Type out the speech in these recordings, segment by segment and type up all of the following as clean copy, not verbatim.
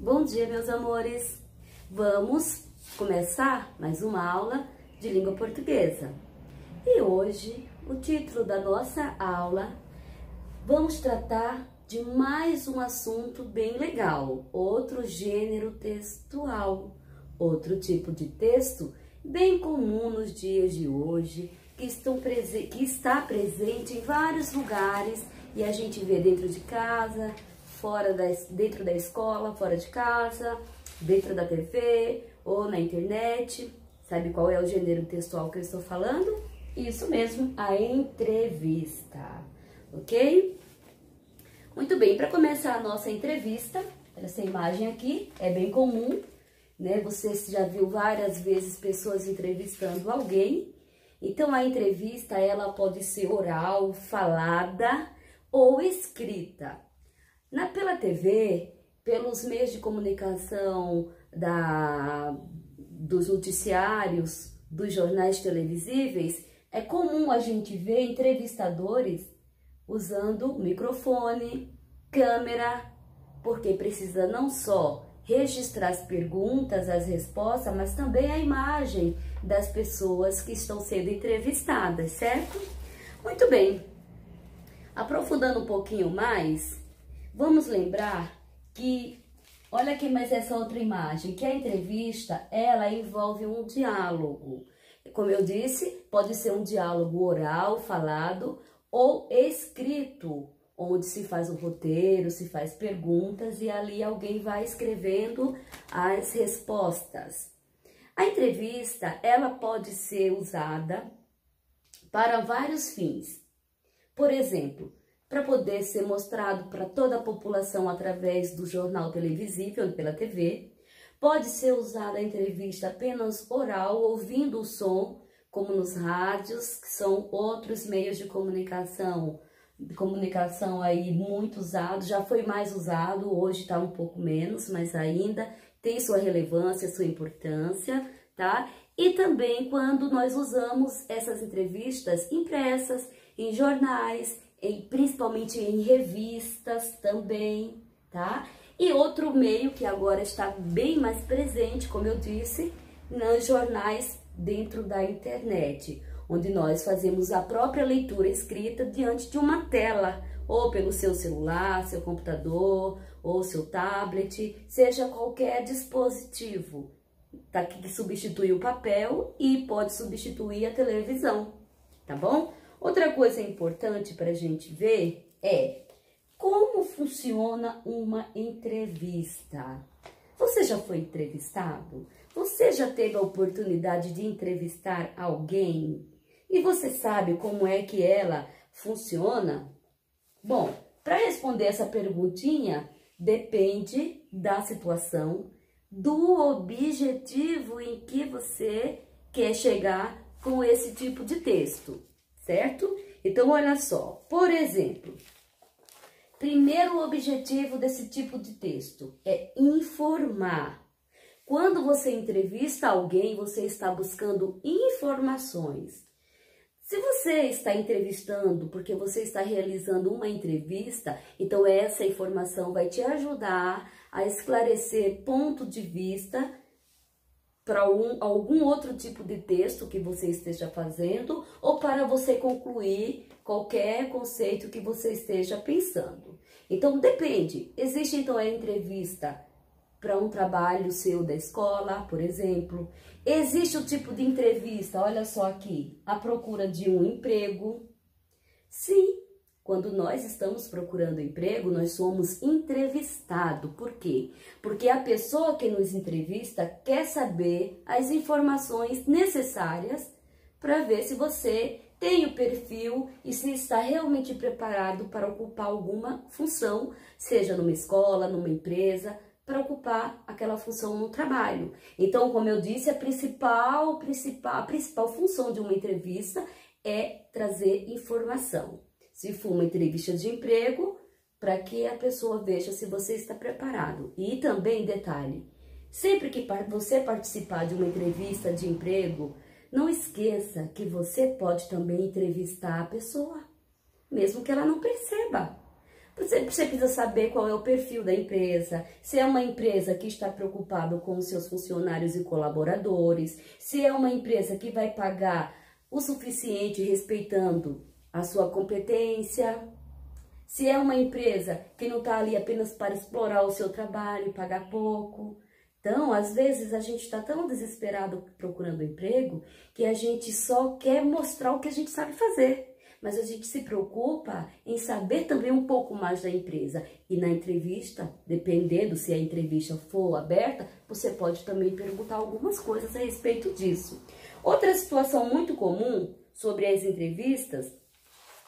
Bom dia, meus amores! Vamos começar mais uma aula de língua portuguesa. E hoje, o título da nossa aula, vamos tratar de mais um assunto bem legal, outro gênero textual, outro tipo de texto bem comum nos dias de hoje, que está presente em vários lugares e a gente vê dentro de casa, dentro da escola, fora de casa, dentro da TV ou na internet. Sabe qual é o gênero textual que eu estou falando? Isso mesmo, a entrevista, ok? Muito bem, para começar a nossa entrevista, essa imagem aqui é bem comum, né? Você já viu várias vezes pessoas entrevistando alguém. Então, a entrevista, ela pode ser oral, falada ou escrita. Pela TV, pelos meios de comunicação dos noticiários, dos jornais televisíveis, é comum a gente ver entrevistadores usando microfone, câmera, porque precisa não só registrar as perguntas, as respostas, mas também a imagem das pessoas que estão sendo entrevistadas, certo? Muito bem. Aprofundando um pouquinho mais, vamos lembrar que, olha aqui mais essa outra imagem, que a entrevista, ela envolve um diálogo. Como eu disse, pode ser um diálogo oral, falado ou escrito, onde se faz um roteiro, se faz perguntas e ali alguém vai escrevendo as respostas. A entrevista, ela pode ser usada para vários fins. Por exemplo, para poder ser mostrado para toda a população através do jornal televisível ou pela TV. Pode ser usada a entrevista apenas oral, ouvindo o som, como nos rádios, que são outros meios de comunicação aí muito usado, já foi mais usado, hoje está um pouco menos, mas ainda tem sua relevância, sua importância, tá? E também quando nós usamos essas entrevistas impressas em jornais, principalmente em revistas também, tá? E outro meio que agora está bem mais presente, como eu disse, nos jornais dentro da internet, onde nós fazemos a própria leitura escrita diante de uma tela, ou pelo seu celular, seu computador, ou seu tablet, seja qualquer dispositivo, tá? Que substitui o papel e pode substituir a televisão, tá bom? Outra coisa importante para a gente ver é como funciona uma entrevista. Você já foi entrevistado? Você já teve a oportunidade de entrevistar alguém? E você sabe como é que ela funciona? Bom, para responder essa perguntinha, depende da situação, do objetivo em que você quer chegar com esse tipo de texto. Certo? Então, olha só, por exemplo, primeiro objetivo desse tipo de texto é informar. Quando você entrevista alguém, você está buscando informações. Se você está entrevistando porque você está realizando uma entrevista, então essa informação vai te ajudar a esclarecer ponto de vista para algum outro tipo de texto que você esteja fazendo ou para você concluir qualquer conceito que você esteja pensando. Então, depende. Existe, então, a entrevista para um trabalho seu da escola, por exemplo. Existe o tipo de entrevista, olha só aqui, a procura de um emprego. Sim. Quando nós estamos procurando emprego, nós somos entrevistados. Por quê? Porque a pessoa que nos entrevista quer saber as informações necessárias para ver se você tem o perfil e se está realmente preparado para ocupar alguma função, seja numa escola, numa empresa, para ocupar aquela função no trabalho. Então, como eu disse, a principal função de uma entrevista é trazer informação. Se for uma entrevista de emprego, para que a pessoa veja se você está preparado. E também, detalhe, sempre que você participar de uma entrevista de emprego, não esqueça que você pode também entrevistar a pessoa, mesmo que ela não perceba. Você precisa saber qual é o perfil da empresa, se é uma empresa que está preocupada com os seus funcionários e colaboradores, se é uma empresa que vai pagar o suficiente respeitando a sua competência, se é uma empresa que não está ali apenas para explorar o seu trabalho e pagar pouco. Então, às vezes, a gente está tão desesperado procurando emprego que a gente só quer mostrar o que a gente sabe fazer. Mas a gente se preocupa em saber também um pouco mais da empresa. E na entrevista, dependendo se a entrevista for aberta, você pode também perguntar algumas coisas a respeito disso. Outra situação muito comum sobre as entrevistas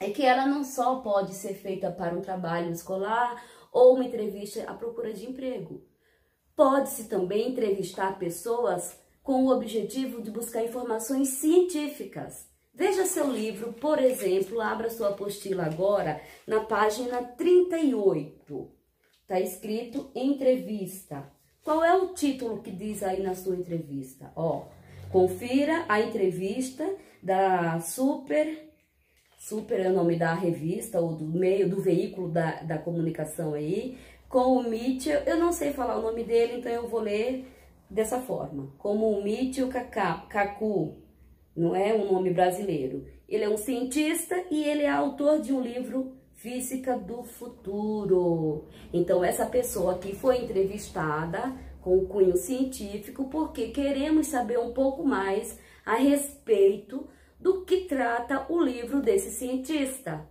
é que ela não só pode ser feita para um trabalho escolar ou uma entrevista à procura de emprego. Pode-se também entrevistar pessoas com o objetivo de buscar informações científicas. Veja seu livro, por exemplo, abra sua apostila agora na página 38. Está escrito entrevista. Qual é o título que diz aí na sua entrevista? Ó, confira a entrevista da Super é o nome da revista ou do veículo da comunicação aí, com o Mitchell. Eu não sei falar o nome dele, então eu vou ler dessa forma. Como o Mitchell Kaku. Não é um nome brasileiro. Ele é um cientista e ele é autor de um livro, Física do Futuro. Então, essa pessoa aqui foi entrevistada com o cunho científico porque queremos saber um pouco mais a respeito do que trata o livro desse cientista.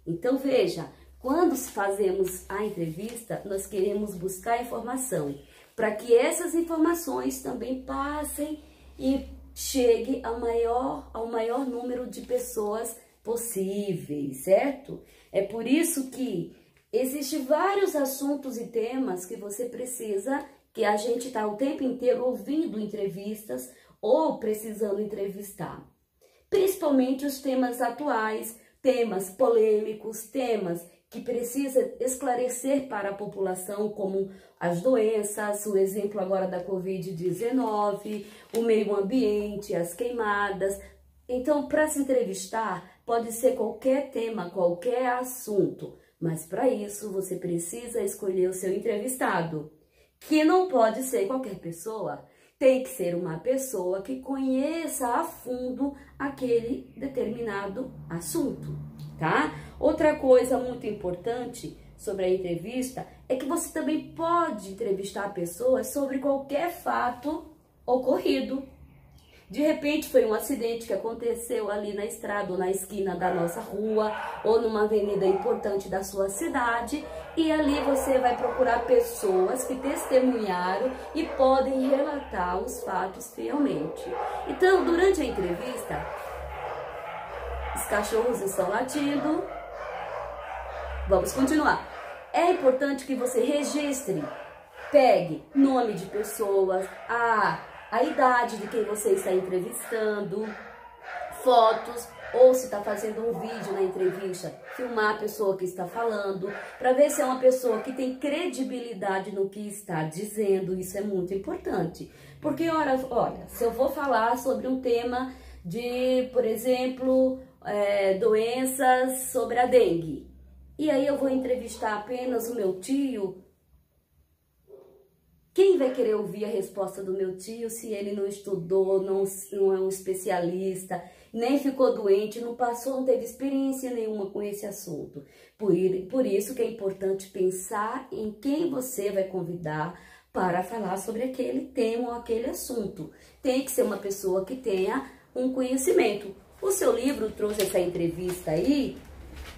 Então, veja, quando fazemos a entrevista, nós queremos buscar informação para que essas informações também passem e chegue ao maior número de pessoas possíveis, certo? É por isso que existem vários assuntos e temas que você precisa, que a gente está o tempo inteiro ouvindo entrevistas ou precisando entrevistar. Principalmente os temas atuais, temas polêmicos, temas que precisa esclarecer para a população, como as doenças, o exemplo agora da Covid-19, o meio ambiente, as queimadas. Então, para se entrevistar, pode ser qualquer tema, qualquer assunto, mas para isso você precisa escolher o seu entrevistado, que não pode ser qualquer pessoa. Tem que ser uma pessoa que conheça a fundo aquele determinado assunto, tá? Outra coisa muito importante sobre a entrevista é que você também pode entrevistar pessoas sobre qualquer fato ocorrido. De repente foi um acidente que aconteceu ali na estrada ou na esquina da nossa rua ou numa avenida importante da sua cidade, e ali você vai procurar pessoas que testemunharam e podem relatar os fatos fielmente. Então, durante a entrevista, os cachorros estão latindo. Vamos continuar. É importante que você registre, pegue nome de pessoas, a idade de quem você está entrevistando, fotos, ou se está fazendo um vídeo na entrevista, filmar a pessoa que está falando, para ver se é uma pessoa que tem credibilidade no que está dizendo. Isso é muito importante. Porque, olha, se eu vou falar sobre um tema de, por exemplo, doenças sobre a dengue, e aí eu vou entrevistar apenas o meu tio, quem vai querer ouvir a resposta do meu tio se ele não estudou, não é um especialista, nem ficou doente, não passou, não teve experiência nenhuma com esse assunto? Por isso que é importante pensar em quem você vai convidar para falar sobre aquele tema ou aquele assunto. Tem que ser uma pessoa que tenha um conhecimento. O seu livro trouxe essa entrevista aí,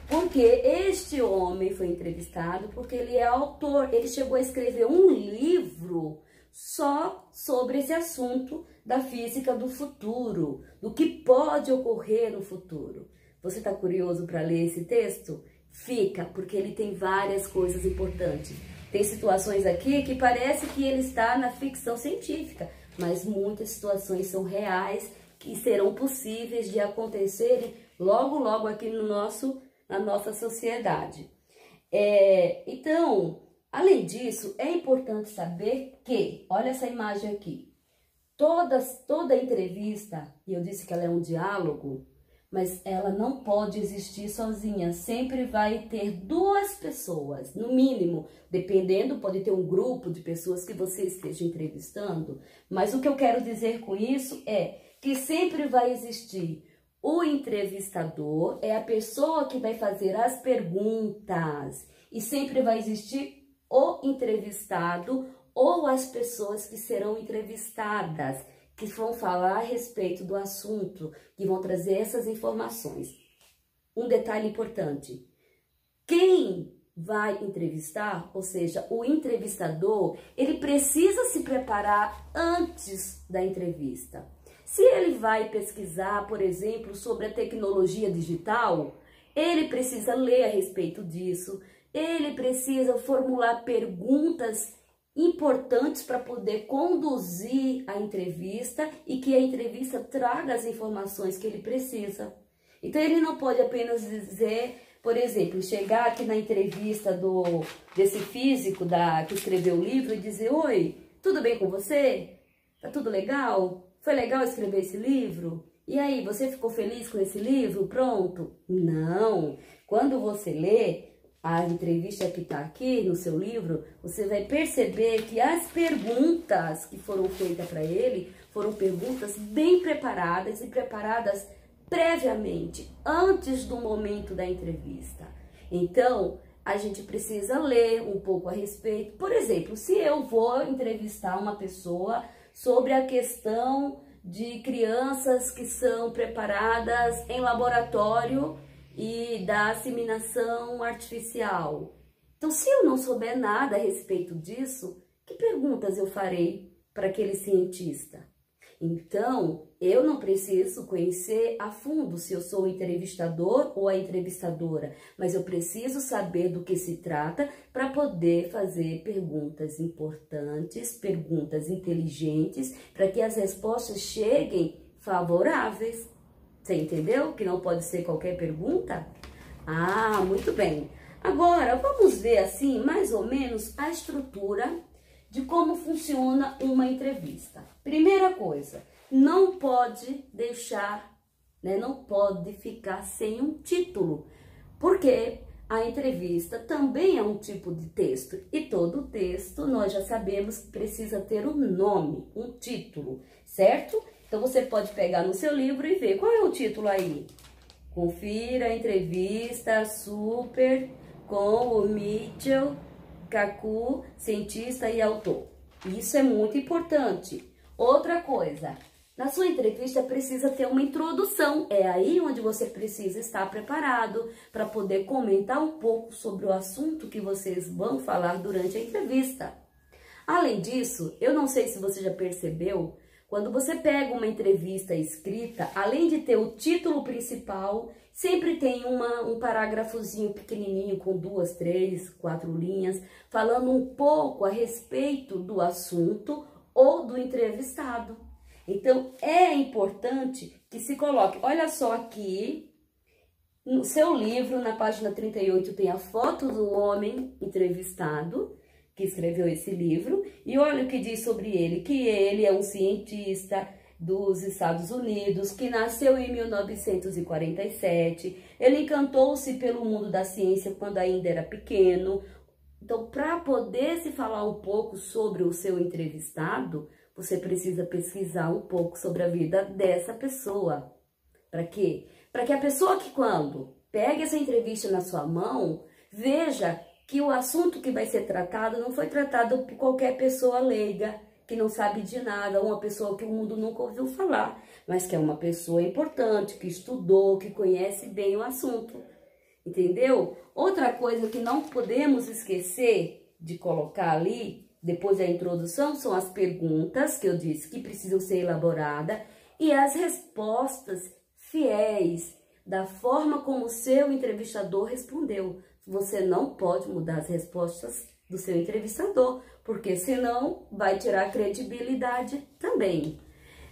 porque este homem foi entrevistado, porque ele é autor, ele chegou a escrever um livro só sobre esse assunto da física do futuro, do que pode ocorrer no futuro. Você está curioso para ler esse texto? Fica, porque ele tem várias coisas importantes. Tem situações aqui que parece que ele está na ficção científica, mas muitas situações são reais que serão possíveis de acontecerem logo, logo aqui na nossa sociedade. Então, além disso, é importante saber que, olha essa imagem aqui, toda entrevista, e eu disse que ela é um diálogo, mas ela não pode existir sozinha. Sempre vai ter duas pessoas, no mínimo, dependendo, pode ter um grupo de pessoas que você esteja entrevistando. Mas o que eu quero dizer com isso é que sempre vai existir o entrevistador, é a pessoa que vai fazer as perguntas, e sempre vai existir o entrevistado ou as pessoas que serão entrevistadas, que vão falar a respeito do assunto, que vão trazer essas informações. Um detalhe importante: quem vai entrevistar, ou seja, o entrevistador, ele precisa se preparar antes da entrevista. Se ele vai pesquisar, por exemplo, sobre a tecnologia digital, ele precisa ler a respeito disso, ele precisa formular perguntas importantes para poder conduzir a entrevista e que a entrevista traga as informações que ele precisa. Então ele não pode apenas dizer, por exemplo, chegar aqui na entrevista desse físico que escreveu o livro e dizer: oi, tudo bem com você? Tá tudo legal? Foi legal escrever esse livro? E aí, você ficou feliz com esse livro? Pronto? Não. Quando você lê a entrevista que está aqui no seu livro, você vai perceber que as perguntas que foram feitas para ele foram perguntas bem preparadas e preparadas previamente, antes do momento da entrevista. Então, a gente precisa ler um pouco a respeito. Por exemplo, se eu vou entrevistar uma pessoa sobre a questão de crianças que são preparadas em laboratório e da asseminação artificial. Então, se eu não souber nada a respeito disso, que perguntas eu farei para aquele cientista? Então, eu não preciso conhecer a fundo se eu sou o entrevistador ou a entrevistadora, mas eu preciso saber do que se trata para poder fazer perguntas importantes, perguntas inteligentes, para que as respostas cheguem favoráveis. Você entendeu? Que não pode ser qualquer pergunta? Ah, muito bem. Agora, vamos ver assim, mais ou menos, a estrutura de como funciona uma entrevista. Primeira coisa, não pode deixar, não pode ficar sem um título, porque a entrevista também é um tipo de texto, e todo texto, nós já sabemos que precisa ter um nome, um título, certo? Então, você pode pegar no seu livro e ver qual é o título aí. Confira a entrevista super com o Michio Kaku, cientista e autor. Isso é muito importante. Outra coisa, na sua entrevista precisa ter uma introdução. É aí onde você precisa estar preparado para poder comentar um pouco sobre o assunto que vocês vão falar durante a entrevista. Além disso, eu não sei se você já percebeu, quando você pega uma entrevista escrita, além de ter o título principal, sempre tem um parágrafozinho pequenininho com 2, 3, 4 linhas, falando um pouco a respeito do assunto ou do entrevistado. Então, é importante que se coloque. Olha só aqui, no seu livro, na página 38, tem a foto do homem entrevistado, que escreveu esse livro, e olha o que diz sobre ele, que ele é um cientista dos Estados Unidos, que nasceu em 1947, ele encantou-se pelo mundo da ciência quando ainda era pequeno. Então, para poder se falar um pouco sobre o seu entrevistado, você precisa pesquisar um pouco sobre a vida dessa pessoa. Para quê? Para que a pessoa que quando pega essa entrevista na sua mão, veja que o assunto que vai ser tratado não foi tratado por qualquer pessoa leiga, que não sabe de nada, uma pessoa que o mundo nunca ouviu falar, mas que é uma pessoa importante, que estudou, que conhece bem o assunto. Entendeu? Outra coisa que não podemos esquecer de colocar ali, depois da introdução, são as perguntas que eu disse que precisam ser elaboradas e as respostas fiéis da forma como o seu entrevistador respondeu. Você não pode mudar as respostas do seu entrevistador, porque senão vai tirar credibilidade também.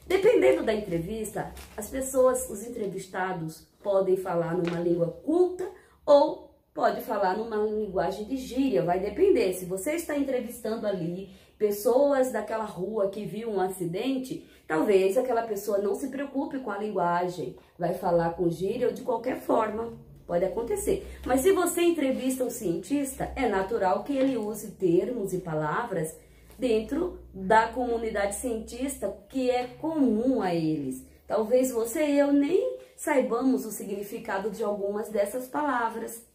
Dependendo da entrevista, as pessoas, os entrevistados, podem falar numa língua culta ou pode falar numa linguagem de gíria, vai depender. Se você está entrevistando ali pessoas daquela rua que viu um acidente, talvez aquela pessoa não se preocupe com a linguagem, vai falar com gíria ou de qualquer forma, pode acontecer. Mas se você entrevista um cientista, é natural que ele use termos e palavras dentro da comunidade cientista que é comum a eles. Talvez você e eu nem saibamos o significado de algumas dessas palavras.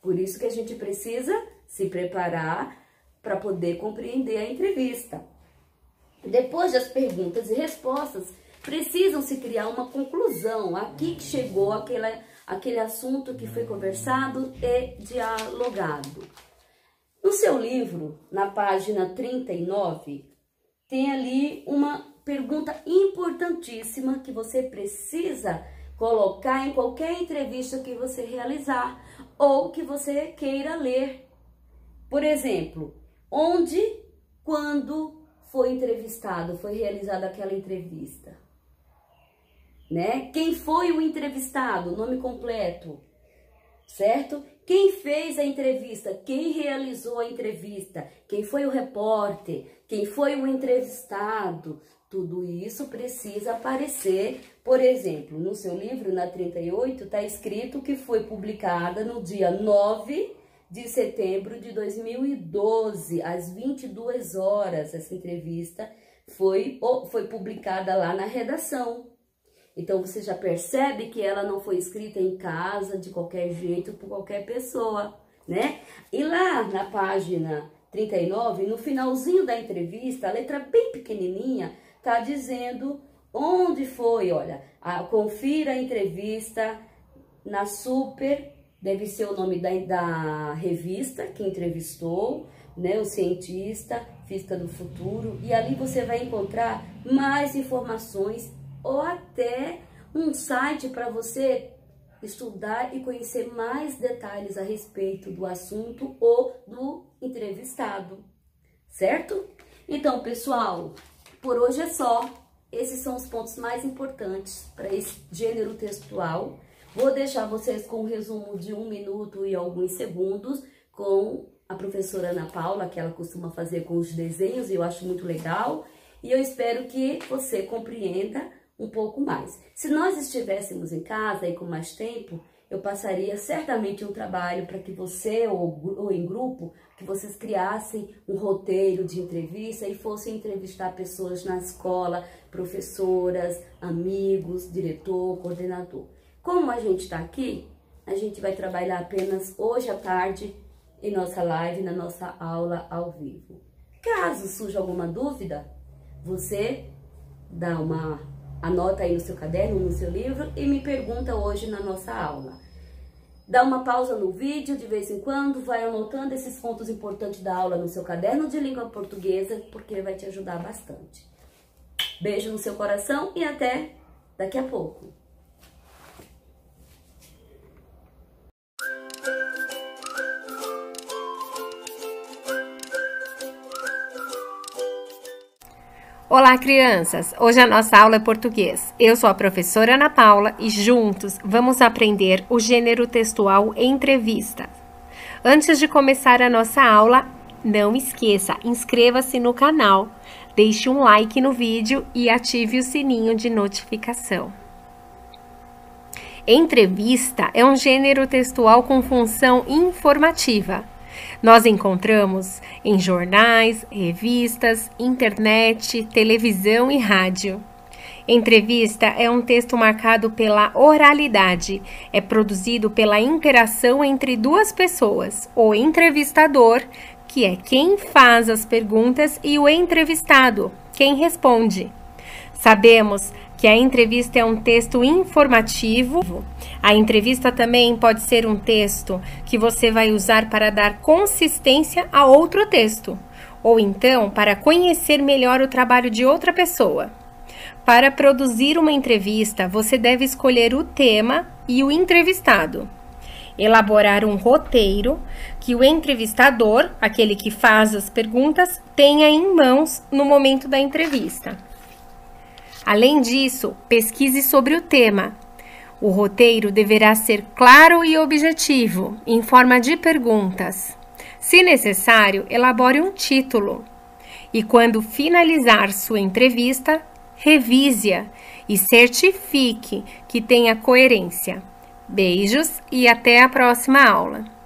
Por isso que a gente precisa se preparar para poder compreender a entrevista. Depois das perguntas e respostas, precisam se criar uma conclusão. Aqui que chegou aquele assunto que foi conversado e dialogado. No seu livro, na página 39, tem ali uma pergunta importantíssima que você precisa colocar em qualquer entrevista que você realizar ou que você queira ler. Por exemplo, onde, quando foi entrevistado, foi realizada aquela entrevista? Né? Quem foi o entrevistado? Nome completo, certo? Quem fez a entrevista? Quem realizou a entrevista? Quem foi o repórter? Quem foi o entrevistado? Tudo isso precisa aparecer. Por exemplo, no seu livro, na 38, está escrito que foi publicada no dia 9 de setembro de 2012, às 22 horas. Essa entrevista foi publicada lá na redação. Então, você já percebe que ela não foi escrita em casa, de qualquer jeito, por qualquer pessoa, né? E lá na página 39, no finalzinho da entrevista, a letra bem pequenininha, tá dizendo onde foi, olha, confira a entrevista na Super, deve ser o nome da revista que entrevistou, né, o cientista, Física do Futuro, e ali você vai encontrar mais informações ou até um site para você estudar e conhecer mais detalhes a respeito do assunto ou do entrevistado, certo? Então, pessoal, por hoje é só. Esses são os pontos mais importantes para esse gênero textual. Vou deixar vocês com um resumo de 1 minuto e alguns segundos com a professora Ana Paula, que ela costuma fazer com os desenhos, e eu acho muito legal. E eu espero que você compreenda um pouco mais. Se nós estivéssemos em casa e com mais tempo, eu passaria certamente um trabalho para que você ou em grupo, que vocês criassem um roteiro de entrevista e fossem entrevistar pessoas na escola, professoras, amigos, diretor, coordenador. Como a gente está aqui, a gente vai trabalhar apenas hoje à tarde em nossa live, na nossa aula ao vivo. Caso surja alguma dúvida, você dá anota aí no seu caderno, no seu livro e me pergunta hoje na nossa aula. Dá uma pausa no vídeo de vez em quando, vai anotando esses pontos importantes da aula no seu caderno de língua portuguesa, porque vai te ajudar bastante. Beijo no seu coração e até daqui a pouco. Olá, crianças! Hoje a nossa aula é português. Eu sou a professora Ana Paula e juntos vamos aprender o gênero textual entrevista. Antes de começar a nossa aula, não esqueça, inscreva-se no canal, deixe um like no vídeo e ative o sininho de notificação. Entrevista é um gênero textual com função informativa. Nós encontramos em jornais, revistas, internet, televisão e rádio. Entrevista é um texto marcado pela oralidade. É produzido pela interação entre duas pessoas, o entrevistador, que é quem faz as perguntas, e o entrevistado, quem responde. Sabemos que a entrevista é um texto informativo. A entrevista também pode ser um texto que você vai usar para dar consistência a outro texto, ou então para conhecer melhor o trabalho de outra pessoa. Para produzir uma entrevista, você deve escolher o tema e o entrevistado. Elaborar um roteiro que o entrevistador, aquele que faz as perguntas, tenha em mãos no momento da entrevista. Além disso, pesquise sobre o tema. O roteiro deverá ser claro e objetivo, em forma de perguntas. Se necessário, elabore um título. E quando finalizar sua entrevista, revise-a e certifique que tenha coerência. Beijos e até a próxima aula!